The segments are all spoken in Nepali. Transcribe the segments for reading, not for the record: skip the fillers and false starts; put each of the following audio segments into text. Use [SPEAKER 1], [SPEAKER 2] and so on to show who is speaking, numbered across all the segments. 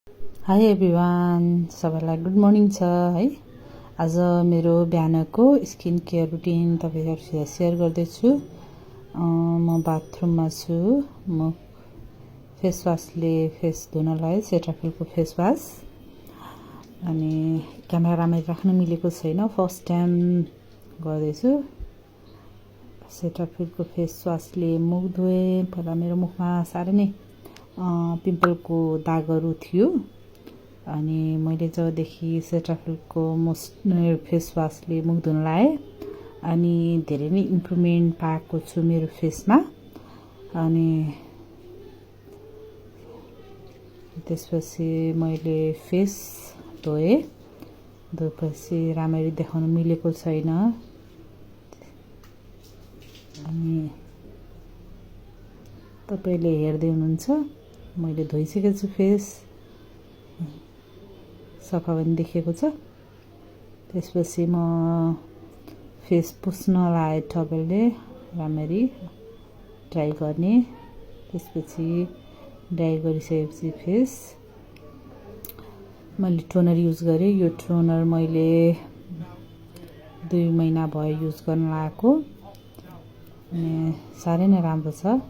[SPEAKER 1] हाई एभ्रिवान, सबैलाई गुड मर्निङ छ है। आज मेरो बिहानको स्किन केयर रुटिन तपाईहरुसँग सेयर गर्दैछु। म बाथरुममा छु। म फेस वाशले फेस धुनलाई सेटाफिलको फेस वाश, अनि क्यामेरा राम्ररी राख्न मिलेको छैन, फर्स्ट टाइम गर्दैछु। सेटाफिलको फेस वाशले मुख धोए। पहिला मेरो मुखमा साह्रै नै पिम्पलको दागहरू थियो, अनि मैले जबदेखि सेटाफिलको फेस वाशले मुख धुन लाए अनि धेरै नै इम्प्रुभमेन्ट पाएको छु मेरो फेसमा। अनि त्यसपछि मैले फेस धोएपछि राम्ररी देखाउन मिलेको छैन। अनि तपाईले हेर्दै हुनुहुन्छ, मैले धोइसकेको छु, फेस सफा पनि देखेको छ। त्यसपछि म फेस पुस्न लाए टवेलले राम्ररी ड्राई गर्ने। त्यसपछि ड्राई गरिसकेपछि फेस मैले टोनर युज गरेँ। यो टोनर मैले 2 महिना भयो युज गर्न लागेको, अनि साह्रै नै राम्रो छ।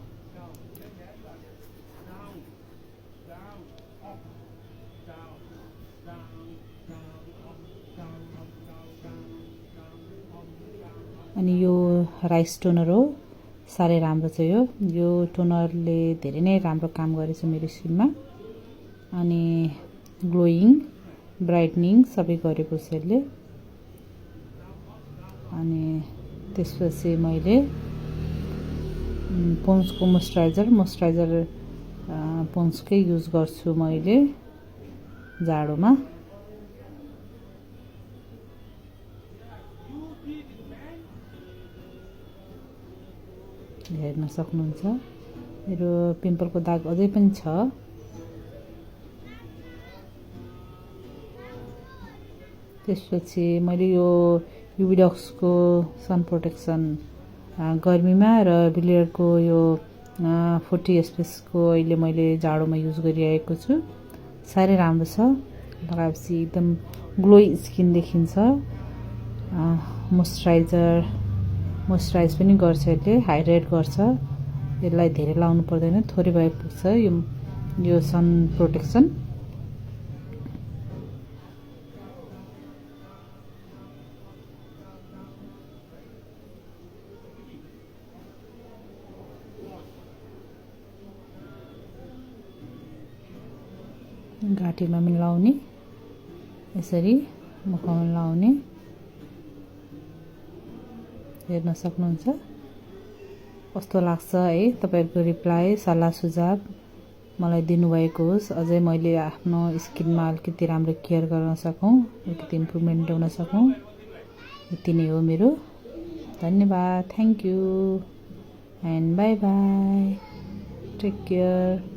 [SPEAKER 1] अनि यो राइस टोनर हो, साह्रै राम्रो छ। यो टोनरले धेरै नै राम्रो काम गरेछ मेरो स्किनमा, अनि ग्लोइङ, ब्राइटनिङ सबै गरेको छ यसले। अनि त्यसपछि मैले पोन्ड्सको मोइस्चराइजर पोन्ड्सकै युज गर्छु मैले जाडोमा। हेर्न सक्नुहुन्छ, मेरो पिम्पलको दाग अझै पनि छ। त्यसपछि मैले यो युभिडक्सको सन प्रोटेक्सन गर्मीमा र बिलियरको यो 40 SPF को अहिले मैले जाडोमा युज गरिरहेको छु। साह्रै राम्रो छ, लगाएपछि एकदम ग्लोई स्किन देखिन्छ। मोइस्चराइज पनि गर्छ यसले, हाइड्रेट गर्छ। यसलाई धेरै लाउनु पर्दैन, थोरै भए पुग्छ यो सन प्रोटेक्सन। घाँटीमा पनि लाउने, यसरी मुखमा लाउने। हेर्न सक्नुहुन्छ कस्तो लाग्छ है। तपाईहरुको रिप्लाई, सल्लाह सुझाव मलाई दिनुभएको होस्। अझै मैले आफ्नो स्किनमा अलिकति राम्रो केयर गर्न सकौँ, अलिकति इम्प्रुभमेन्ट ल्याउन सकौँ। यति नै हो मेरो। धन्यवाद, thank you and bye bye, take care.